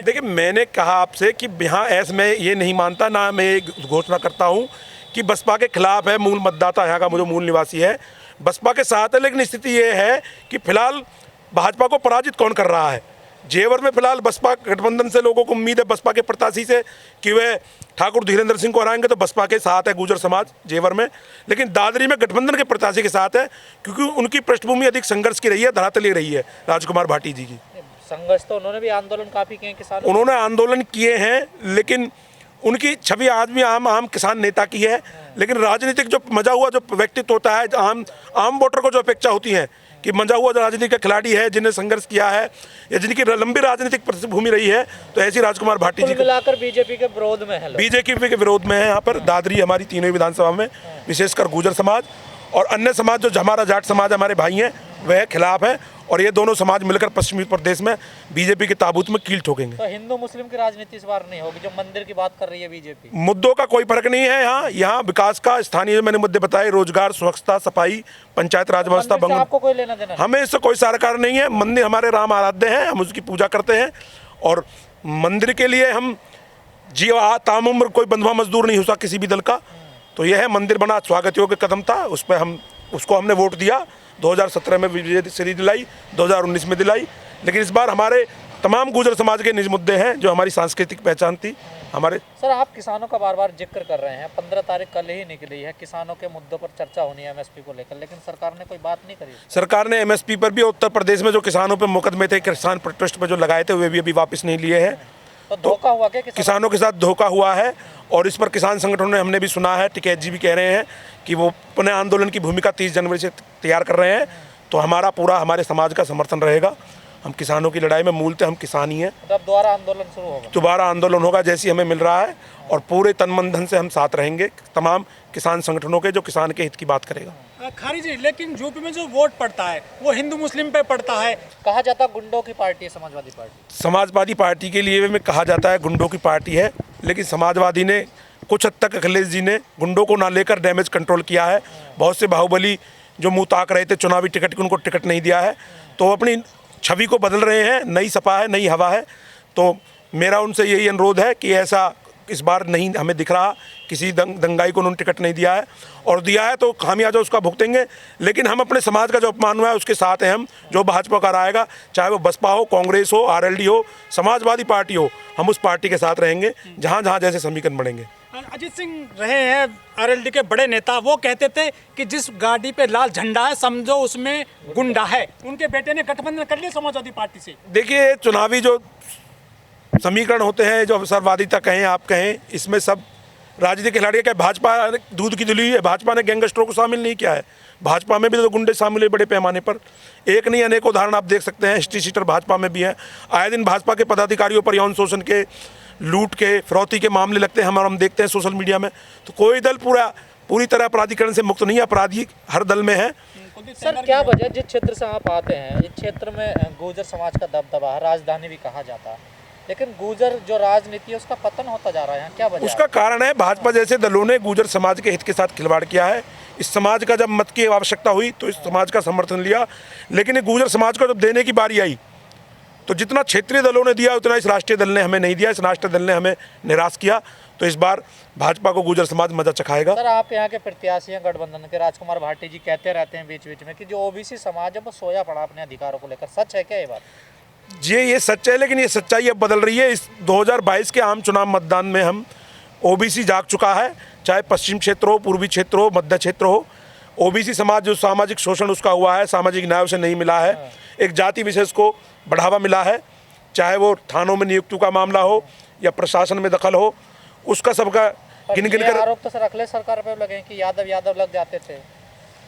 देखिए, मैंने कहा आपसे कि यहाँ ऐसे मैं ये नहीं मानता, ना मैं ये घोषणा करता हूँ कि बसपा के खिलाफ है। मूल मतदाता यहाँ का, मुझे मूल निवासी है, बसपा के साथ है। लेकिन स्थिति ये है कि फिलहाल भाजपा को पराजित कौन कर रहा है। जेवर में फिलहाल बसपा गठबंधन से लोगों को उम्मीद है, बसपा के प्रत्याशी से, कि वे ठाकुर धीरेन्द्र सिंह को हराएंगे, तो बसपा के साथ है गुर्जर समाज जेवर में। लेकिन दादरी में गठबंधन के प्रत्याशी के साथ है, क्योंकि उनकी पृष्ठभूमि अधिक संघर्ष की रही है, धरातली रही है राजकुमार भाटी जी की। संघर्ष तो उन्होंने भी आंदोलन काफी किए किसानों, उन्होंने आंदोलन किए हैं, लेकिन उनकी छवि आदमी आम किसान नेता की है। लेकिन राजनीतिक जो मजा हुआ जो व्यक्तित्व होता है, आम वोटर को जो अपेक्षा होती है कि मजा हुआ जो राजनीति का खिलाड़ी है, जिन्हें संघर्ष किया है या जिनकी लंबी राजनीतिक पृष्ठभूमि रही है, तो ऐसी राजकुमार भाटी जी मिलाकर बीजेपी के विरोध में है। बीजेपी के विरोध में है यहाँ पर। दादरी हमारी तीनों विधानसभा में, विशेषकर गुर्जर समाज और अन्य समाज जो हमारा जाट समाज हमारे भाई हैं, वह खिलाफ है। और ये दोनों समाज मिलकर पश्चिमी प्रदेश में बीजेपी के ताबूत में कील ठोकेंगे। तो हिंदू मुस्लिम की राजनीति इस बार नहीं होगी, जो मंदिर की बात कर रही है बीजेपी। मुद्दों का कोई फर्क नहीं है यहाँ विकास का, स्थानीय मैंने मुद्दे बताए, रोजगार, स्वच्छता, सफाई, पंचायत राज व्यवस्था, आपको कोई लेना देना? हमें इससे कोई सरकार नहीं है। मंदिर हमारे राम आराध्य हैं, हम उसकी पूजा करते हैं। और मंदिर के लिए हम तामुम्र कोई बंधुआ मजदूर नहीं हो सकता किसी भी दल का। तो यह है, मंदिर बना स्वागत योग्य कदम था, उस पर उसको हमने वोट दिया। 2017 में विजय दिलाई, 2019 में दिलाई। लेकिन इस बार हमारे तमाम गुर्जर समाज के निज मुद्दे हैं, जो हमारी सांस्कृतिक पहचान थी हमारे। सर, आप किसानों का बार बार जिक्र कर रहे हैं। 15 तारीख कल ही निकली है, किसानों के मुद्दों पर चर्चा होनी है एमएसपी को लेकर, लेकिन सरकार ने कोई बात नहीं करी। सरकार ने एमएसपी पर भी, उत्तर प्रदेश में जो किसानों पर मुकदमे थे, किसान ट्रस्ट पर जो लगाए थे, वे भी अभी वापस नहीं लिए हैं। तो धोखा हुआ क्या किसानों के साथ? धोखा हुआ है। और इस पर किसान संगठनों ने, हमने भी सुना है, टिकैत जी भी कह रहे हैं कि वो पुनः आंदोलन की भूमिका 30 जनवरी से तैयार कर रहे हैं। तो हमारा पूरा, हमारे समाज का समर्थन रहेगा। हम किसानों की लड़ाई में मूलतः हम किसान ही हैं। तब दोबारा आंदोलन शुरू होगा? दोबारा आंदोलन होगा, जैसी हमें मिल रहा है, और पूरे तन मन धन से हम साथ रहेंगे तमाम किसान संगठनों के, जो किसान के हित की बात करेगा। खारी जी, लेकिन यूपी में जो वोट पड़ता है वो हिंदू मुस्लिम पे पड़ता है। कहा जाता है गुंडों की पार्टी है समाजवादी पार्टी। समाजवादी पार्टी के लिए में कहा जाता है गुंडों की पार्टी है, लेकिन समाजवादी ने कुछ हद तक, अखिलेश जी ने गुंडों को ना लेकर डैमेज कंट्रोल किया है। बहुत से बाहुबली जो मुंह ताक रहे थे चुनावी टिकट की, उनको टिकट नहीं दिया है। तो अपनी छवि को बदल रहे हैं। नई सपा है, नई हवा है। तो मेरा उनसे यही अनुरोध है कि ऐसा इस बार नहीं हमें दिख रहा, किसी दंगाई को उन्होंने टिकट नहीं दिया है, और दिया है तो खामियाजा उसका भुगतेंगे। लेकिन हम अपने समाज का जो अपमान हुआ है उसके साथ हैं हम। जो भाजपा का आएगा, चाहे वो बसपा हो, कांग्रेस हो, आरएलडी हो, समाजवादी पार्टी हो, हम उस पार्टी के साथ रहेंगे जहाँ जहाँ जैसे समीकरण बढ़ेंगे। अजीत सिंह रहे हैं आरएलडी के बड़े नेता, वो कहते थे कि जिस गाड़ी पे लाल झंडा है समझो उसमें गुंडा है। उनके बेटे ने गठबंधन कर लिया समाजवादी पार्टी से। देखिए, चुनावी जो समीकरण होते हैं, जो अवसरवादिता कहें, आप कहें, इसमें सब राजनीतिक खिलाड़ी क्या, भाजपा दूध की दुली है। भाजपा ने गैंगस्टरों को शामिल नहीं किया है। भाजपा में भी तो गुंडे शामिल है बड़े पैमाने पर। एक नहीं, अनेक उदाहरण आप देख सकते हैं। हिस्ट्री शीटर भाजपा में भी हैं। आए दिन भाजपा के पदाधिकारियों पर यौन शोषण के, लूट के, फिरौती के मामले लगते हैं, हम देखते हैं सोशल मीडिया में। तो कोई दल पूरी तरह अपराधीकरण से मुक्त नहीं है। अपराधी हर दल में है। सर, क्या वजह, जिस क्षेत्र से आप आते हैं, इस क्षेत्र में गुर्जर समाज का दबदबा है, राजधानी भी कहा जाता है, लेकिन गुर्जर जो राजनीति है उसका पतन होता जा रहा है, क्या वजह? उसका कारण है भाजपा जैसे दलों ने गुर्जर समाज के हित के साथ खिलवाड़ किया है। इस समाज का जब मत की आवश्यकता हुई तो इस समाज का समर्थन लिया, लेकिन गुर्जर समाज को जब देने की बारी आई तो जितना क्षेत्रीय दलों ने दिया उतना इस राष्ट्रीय दल ने हमें नहीं दिया। इस राष्ट्रीय दल ने हमें निराश किया। तो इस बार भाजपा को गुर्जर समाज मजा चखाएगा। सर, आप यहाँ के प्रत्याशी हैं गठबंधन के, राजकुमार भाटी जी कहते रहते हैं बीच बीच में कि जो ओबीसी समाज है वो सोया पड़ा अपने अधिकारों को लेकर। सच है क्या ये बात? ये सच है, लेकिन ये सच्चाई अब बदल रही है। इस 2022 के आम चुनाव मतदान में हम ओबीसी जाग चुका है, चाहे पश्चिम क्षेत्र हो, पूर्वी क्षेत्र हो, मध्य क्षेत्र हो। ओबीसी समाज जो सामाजिक शोषण उसका हुआ है, सामाजिक न्याय उसे नहीं मिला है। एक जाति विशेष को बढ़ावा मिला है, चाहे वो थानों में नियुक्ति का मामला हो या प्रशासन में दखल हो, उसका सबका गिन कर आरोप तो सर अखिलेश सरकार पे लगे कि यादव लग जाते थे।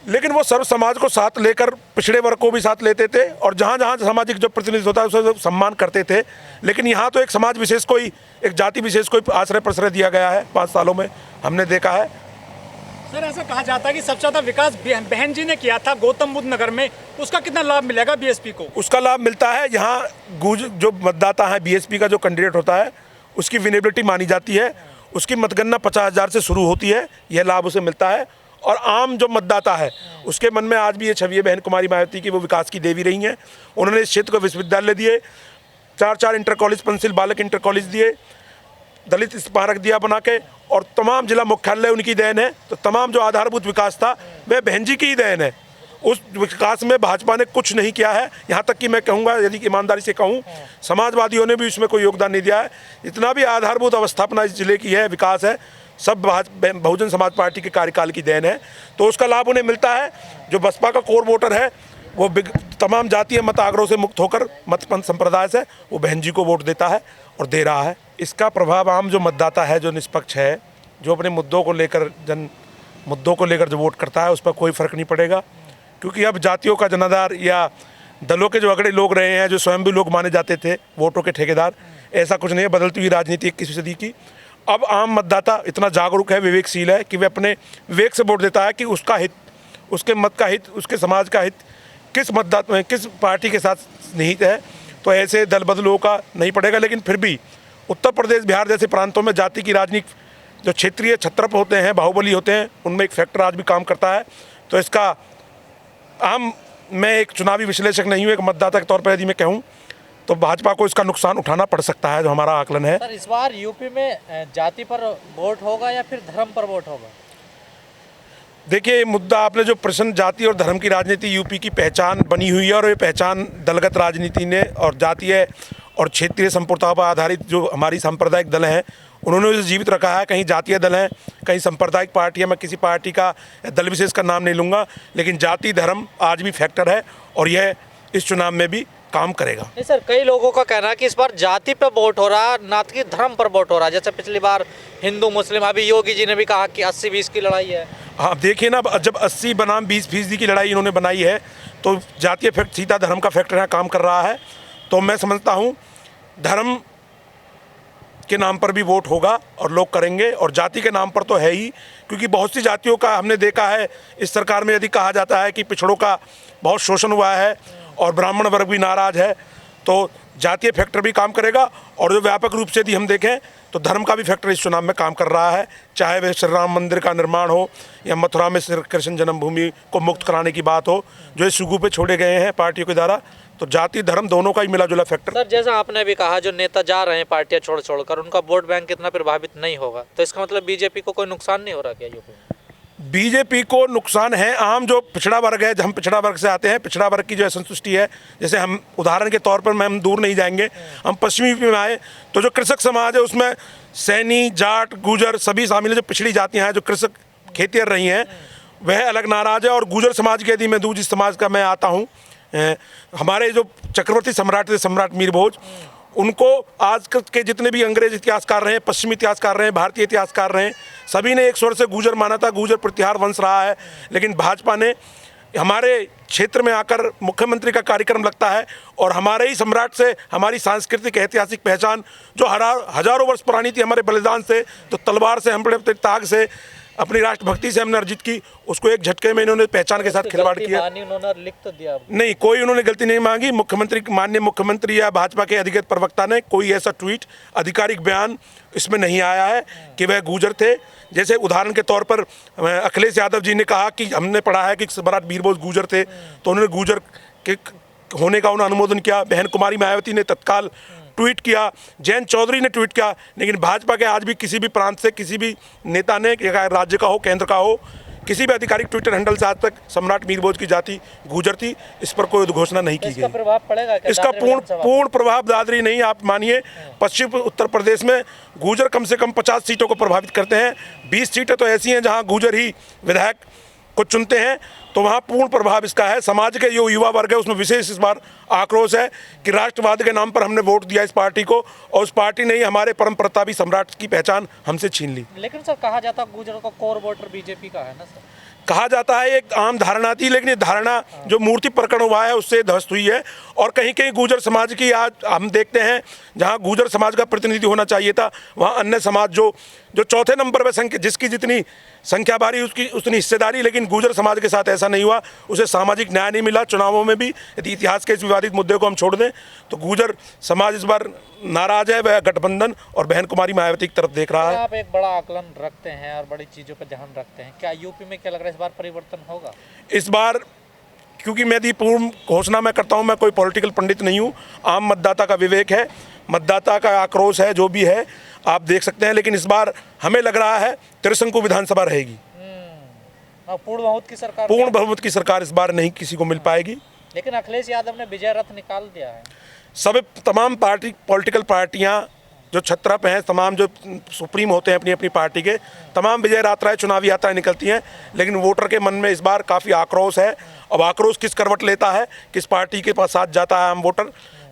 लेकिन वो सर्व समाज को साथ लेकर पिछड़े वर्ग को भी साथ लेते थे, और जहाँ जहाँ सामाजिक जो प्रतिनिधित्व होता है उसे सम्मान करते थे। लेकिन यहाँ तो एक समाज विशेष को ही, एक जाति विशेष को ही आश्रय प्रश्रय दिया गया है। 5 सालों में हमने देखा है। सर, ऐसा कहा जाता है कि सबसे ज़्यादा विकास बहन जी ने किया था गौतम बुद्ध नगर में, उसका कितना लाभ मिलेगा बीएसपी को? उसका लाभ मिलता है, यहाँ जो मतदाता है, बीएसपी का जो कैंडिडेट होता है उसकी विनेबिलिटी मानी जाती है। उसकी मतगणना 50,000 से शुरू होती है, यह लाभ उसे मिलता है। और आम जो मतदाता है उसके मन में आज भी ये छवि है बहन कुमारी मायावती की, वो विकास की देवी रही हैं। उन्होंने इस क्षेत्र को विश्वविद्यालय दिए, 4 इंटर कॉलेज पेंसिल बालक इंटर कॉलेज दिए, दलित स्मारक दिया बना के, और तमाम जिला मुख्यालय उनकी देन है। तो तमाम जो आधारभूत विकास था वह बहन जी की ही देन है। उस विकास में भाजपा ने कुछ नहीं किया है। यहाँ तक कि मैं कहूँगा, यदि ईमानदारी से कहूँ, समाजवादियों ने भी उसमें कोई योगदान नहीं दिया है। जितना भी आधारभूत अवस्थापना इस जिले की है, विकास है, सब बहुजन समाज पार्टी के कार्यकाल की देन है। तो उसका लाभ उन्हें मिलता है। जो बसपा का कोर वोटर है वो तमाम जातीय मत आग्रह से मुक्त होकर मतपंथ संप्रदाय से वो बहन जी को वोट देता है और दे रहा है। इसका प्रभाव आम जो मतदाता है, जो निष्पक्ष है, जो अपने मुद्दों को लेकर जो वोट करता है, उस पर कोई फर्क नहीं पड़ेगा। क्योंकि अब जातियों का जनाधार या दलों के जो अगड़े लोग रहे हैं, जो स्वयं भी लोग माने जाते थे वोटों के ठेकेदार, ऐसा कुछ नहीं है। बदलती हुई राजनीति 21वीं सदी की, अब आम मतदाता इतना जागरूक है, विवेकशील है कि वह अपने विवेक से वोट देता है कि उसका हित, उसके मत का हित, उसके समाज का हित किस मतदाता में, किस पार्टी के साथ निहित है। तो ऐसे दल बदलों का नहीं पड़ेगा। लेकिन फिर भी उत्तर प्रदेश, बिहार जैसे प्रांतों में जाति की राजनीति, जो क्षेत्रीय छत्रप होते हैं, बाहुबली होते हैं, उनमें एक फैक्टर आज भी काम करता है। तो इसका मैं एक चुनावी विश्लेषक नहीं हूँ, एक मतदाता के तौर पर यदि मैं कहूँ तो भाजपा को इसका नुकसान उठाना पड़ सकता है, जो हमारा आकलन है। सर, इस बार यूपी में जाति पर वोट होगा या फिर धर्म पर वोट होगा? देखिए, मुद्दा आपने जो प्रश्न, जाति और धर्म की राजनीति यूपी की पहचान बनी हुई है, और ये पहचान दलगत राजनीति ने और जातीय और क्षेत्रीय संप्रदाय पर आधारित जो हमारी सांप्रदायिक दल हैं, उन्होंने उसे जीवित रखा है। कहीं जातीय दल हैं, कहीं सांप्रदायिक पार्टी है। मैं किसी पार्टी का दल विशेष का नाम नहीं लूँगा, लेकिन जाति धर्म आज भी फैक्टर है और यह इस चुनाव में भी काम करेगा। नहीं सर, कई लोगों का कहना है कि इस बार जाति पे वोट हो रहा है, ना कि धर्म पर वोट हो रहा है। जैसे पिछली बार हिंदू मुस्लिम, अभी योगी जी ने भी कहा कि 80-20 की लड़ाई है। हाँ, देखिए ना, जब 80 बनाम 20% की लड़ाई इन्होंने बनाई है, तो जातीय फैक्ट, सीधा धर्म का फैक्टर यहाँ काम कर रहा है। तो मैं समझता हूँ धर्म के नाम पर भी वोट होगा और लोग करेंगे, और जाति के नाम पर तो है ही। क्योंकि बहुत सी जातियों का हमने देखा है इस सरकार में, यदि कहा जाता है कि पिछड़ों का बहुत शोषण हुआ है और ब्राह्मण वर्ग भी नाराज है, तो जातीय फैक्टर भी काम करेगा। और जो व्यापक रूप से यदि हम देखें तो धर्म का भी फैक्टर इस चुनाव में काम कर रहा है। चाहे वह श्री राम मंदिर का निर्माण हो या मथुरा में श्री कृष्ण जन्मभूमि को मुक्त कराने की बात हो, जो इस सुगु पे छोड़े गए हैं पार्टियों के द्वारा, तो जाति धर्म दोनों का ही मिला जुला फैक्टर। सर, जैसा आपने भी कहा, जो नेता जा रहे हैं पार्टियां छोड़ छोड़कर, उनका वोट बैंक इतना प्रभावित नहीं होगा, तो इसका मतलब बीजेपी को कोई नुकसान नहीं हो रहा क्या यूपी में? बीजेपी को नुकसान है। आम जो पिछड़ा वर्ग है, हम पिछड़ा वर्ग से आते हैं, पिछड़ा वर्ग की जो असंतुष्टि है, जैसे हम उदाहरण के तौर पर, हम दूर नहीं जाएंगे, हम पश्चिमी यूपी में आए तो जो कृषक समाज है उसमें सैनी, जाट, गुजर सभी शामिल है। जो पिछड़ी जातियाँ हैं, जो कृषक खेती कर रही हैं, वह अलग नाराज है। और गुजर समाज की यदि मैं दूँ, जिस समाज का मैं आता हूँ, हमारे जो चक्रवर्ती सम्राट थे, सम्राट मीर भोज, उनको आज के जितने भी अंग्रेज इतिहासकार रहे हैं, पश्चिमी इतिहासकार रहे हैं, भारतीय इतिहासकार रहे हैं, सभी ने एक स्वर से गुजर माना था। गुजर प्रतिहार वंश रहा है। लेकिन भाजपा ने हमारे क्षेत्र में आकर मुख्यमंत्री का कार्यक्रम लगता है और हमारे ही सम्राट से हमारी सांस्कृतिक ऐतिहासिक पहचान, जो हजारों वर्ष पुरानी थी, हमारे बलिदान से, तो तलवार से, हम बड़े ताग से, अपनी राष्ट्रभक्ति से हमने अर्जित की, उसको एक झटके में इन्होंने पहचान के साथ खिलवाड़ किया। उन्होंने लिख तो दिया नहीं, कोई उन्होंने गलती नहीं मांगी। मुख्यमंत्री, माननीय मुख्यमंत्री या भाजपा के अधिकृत प्रवक्ता ने कोई ऐसा ट्वीट, आधिकारिक बयान इसमें नहीं आया है कि वह गुजर थे। जैसे उदाहरण के तौर पर अखिलेश यादव जी ने कहा कि हमने पढ़ा है कि सम्राट वीर भोज गुजर थे, तो उन्होंने गुजर के होने का उन्होंने अनुमोदन किया। बहन कुमारी मायावती ने तत्काल ट्वीट किया, जयंत चौधरी ने ट्वीट किया। लेकिन भाजपा के आज भी किसी भी प्रांत से किसी भी नेता ने, राज्य का हो, केंद्र का हो, किसी भी आधिकारिक ट्विटर हैंडल से आज तक सम्राट मीर भोज की जाति गुजर थी, इस पर कोई घोषणा नहीं की गई। प्रभाव पड़ेगा क्या? इसका पूर्ण प्रभाव दादरी नहीं, आप मानिए पश्चिम उत्तर प्रदेश में गुजर कम से कम 50 सीटों को प्रभावित करते हैं। 20 सीटें तो ऐसी हैं जहां गुजर ही विधायक को चुनते हैं, तो वहाँ पूर्ण प्रभाव इसका है। समाज के जो युवा वर्ग है उसमें विशेष इस बार आक्रोश है कि राष्ट्रवाद के नाम पर हमने वोट दिया इस पार्टी को, और उस पार्टी ने ही हमारे परम प्रतापी सम्राट की पहचान हमसे छीन ली। लेकिन सर, कहा जाता है गुजरों का कोर वोटर बीजेपी का है ना सर? कहा जाता है, एक आम धारणा थी, लेकिन ये धारणा जो मूर्ति प्रकरण हुआ है उससे ध्वस्त हुई है। और कहीं कहीं गुजर समाज की आज हम देखते हैं, जहां गुजर समाज का प्रतिनिधि होना चाहिए था, वहां अन्य समाज जो चौथे नंबर पर संख्या, जिसकी जितनी संख्या बारी उसकी उतनी हिस्सेदारी, लेकिन गुजर समाज के साथ ऐसा नहीं हुआ। उसे सामाजिक न्याय नहीं मिला चुनावों में भी। यदि इतिहास के इस विवादित मुद्दे को हम छोड़ दें तो गुजर समाज इस बार नाराज है, वह गठबंधन और बहन कुमारी मायावती की तरफ देख रहा है। आप एक बड़ा आकलन रखते हैं और बड़ी चीज़ों पर ध्यान रखते हैं, क्या यूपी में क्या लग रहा है इस बार परिवर्तन होगा? इस बार क्योंकि मैं यदि पूर्ण घोषणा मैं करता हूँ, मैं कोई पॉलिटिकल पंडित नहीं हूँ, आम मतदाता का विवेक है, मतदाता का आक्रोश है, जो भी है आप देख सकते हैं। लेकिन इस बार हमें लग रहा है त्रिशंकु विधानसभा रहेगी। पूर्ण बहुमत की सरकार, पूर्ण बहुमत की सरकार इस बार नहीं किसी को मिल पाएगी। लेकिन अखिलेश यादव ने विजय रथ निकाल दिया है। सब तमाम पॉलिटिकल पार्टियां जो छत्रा पे हैं, तमाम जो सुप्रीम होते हैं अपनी अपनी पार्टी के, तमाम विजय यात्राएं चुनावी यात्राएं निकलती हैं, लेकिन वोटर के मन में इस बार काफ़ी आक्रोश है। अब आक्रोश किस करवट लेता है, किस पार्टी के पास साथ जाता है आम वोटर,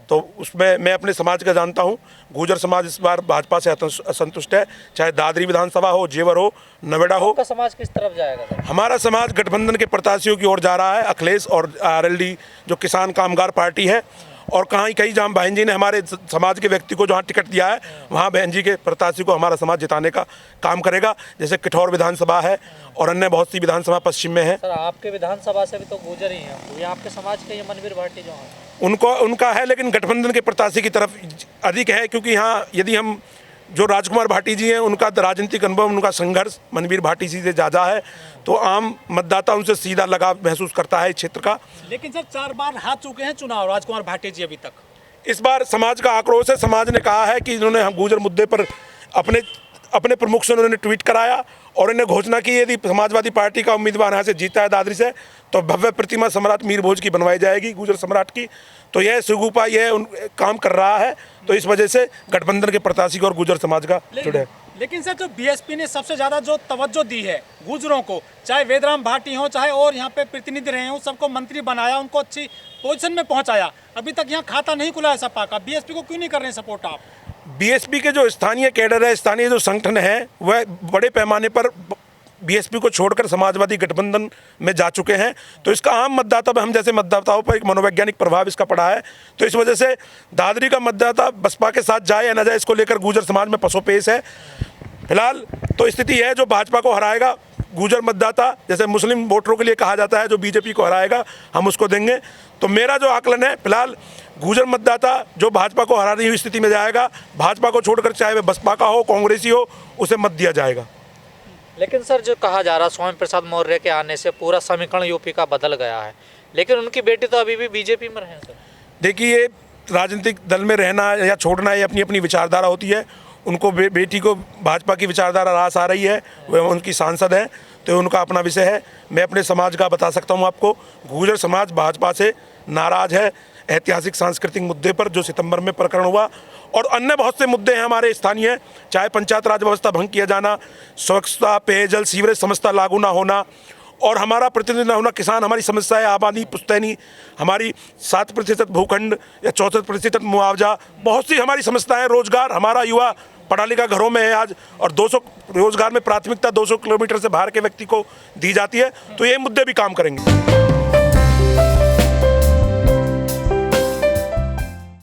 तो उसमें मैं अपने समाज का जानता हूँ। गुर्जर समाज इस बार भाजपा से असंतुष्ट है, चाहे दादरी विधानसभा हो, जेवर हो, नवेड़ा हो। आपका समाज किस तरफ जाएगा सर? हमारा समाज गठबंधन के प्रत्याशियों की ओर जा रहा है, अखिलेश और आरएलडी जो किसान कामगार पार्टी है। और कहीं जहाँ बहन जी ने हमारे समाज के व्यक्ति को जहाँ टिकट दिया है, वहाँ बहन जी के प्रत्याशी को हमारा समाज जिताने का काम करेगा। जैसे किठौर विधानसभा है और अन्य बहुत सी विधानसभा पश्चिम में है। सर आपके विधानसभा से भी तो गुजर ही हैं, ये आपके समाज के, ये मनवीर भाटी जो हैं, उनका है, लेकिन गठबंधन के प्रत्याशी की तरफ अधिक है, क्योंकि यहाँ यदि हम जो राजकुमार भाटी जी हैं, उनका राजनीतिक अनुभव, उनका संघर्ष मनवीर भाटी जी से ज़्यादा है, तो आम मतदाता उनसे सीधा लगाव महसूस करता है इस क्षेत्र का। लेकिन सर 4 बार हार चुके हैं चुनाव राजकुमार भाटी जी अभी तक। इस बार समाज का आक्रोश है। समाज ने कहा है कि इन्होंने हम गुर्जर मुद्दे पर अपने प्रमुख से उन्होंने ट्वीट कराया और इन्हें घोषणा की यदि समाजवादी पार्टी का उम्मीदवार यहाँ से जीता है दादरी से, तो भव्य प्रतिमा सम्राट मीर भोज की बनवाई जाएगी, गुर्जर सम्राट की। तो यह सुगुपा यह काम कर रहा है, तो इस वजह से गठबंधन के प्रत्याशी और गुर्जर समाज का जुड़े। लेकिन सर जो बीएसपी ने सबसे ज़्यादा जो तवज्जो दी है गुर्जरों को, चाहे वेदराम भाटी हो, चाहे और यहाँ पे प्रतिनिधि रहे हों, सबको मंत्री बनाया, उनको अच्छी पोजीशन में पहुँचाया, अभी तक यहाँ खाता नहीं खुला है सपा का। बीएसपी को क्यों नहीं कर रहे हैं सपोर्ट आप? बीएसपी के जो स्थानीय कैडर है, स्थानीय जो संगठन है, वह बड़े पैमाने पर बीएसपी को छोड़कर समाजवादी गठबंधन में जा चुके हैं। तो इसका आम मतदाता पर, हम जैसे मतदाताओं पर एक मनोवैज्ञानिक प्रभाव इसका पड़ा है। तो इस वजह से दादरी का मतदाता बसपा के साथ जाए या न जाए, इसको लेकर गुर्जर समाज में पसोपेश है फिलहाल। तो स्थिति है जो भाजपा को हराएगा गुर्जर मतदाता, जैसे मुस्लिम वोटरों के लिए कहा जाता है, जो बीजेपी को हराएगा हम उसको देंगे। तो मेरा जो आकलन है फिलहाल, गुर्जर मतदाता जो भाजपा को हराने हुई स्थिति में जाएगा, भाजपा को छोड़कर चाहे वह बसपा का हो, कांग्रेसी हो, उसे मत दिया जाएगा। लेकिन सर जो कहा जा रहा, स्वामी प्रसाद मौर्य के आने से पूरा समीकरण यूपी का बदल गया है, लेकिन उनकी बेटी तो अभी भी बीजेपी में रहे सर। देखिए, राजनीतिक दल में रहना या छोड़ना ये अपनी अपनी विचारधारा होती है। उनको बेटी को भाजपा की विचारधारा रास आ रही है, वह उनकी सांसद है, तो उनका अपना विषय है। मैं अपने समाज का बता सकता हूँ आपको, गुर्जर समाज भाजपा से नाराज है ऐतिहासिक सांस्कृतिक मुद्दे पर जो सितंबर में प्रकरण हुआ, और अन्य बहुत से मुद्दे हैं हमारे स्थानीय, चाहे पंचायत राज व्यवस्था भंग किया जाना, स्वच्छता, पेयजल, सीवरेज समस्या लागू ना होना, और हमारा प्रतिनिधि न होना, किसान हमारी समस्या है, आबादी पुश्तैनी, हमारी 7% भूखंड या 64% मुआवजा, बहुत सी हमारी समस्याएं, रोजगार, हमारा युवा पढ़ा लिखा घरों में है आज, और 200 रोजगार में प्राथमिकता 200 किलोमीटर से बाहर के व्यक्ति को दी जाती है। तो ये मुद्दे भी काम करेंगे।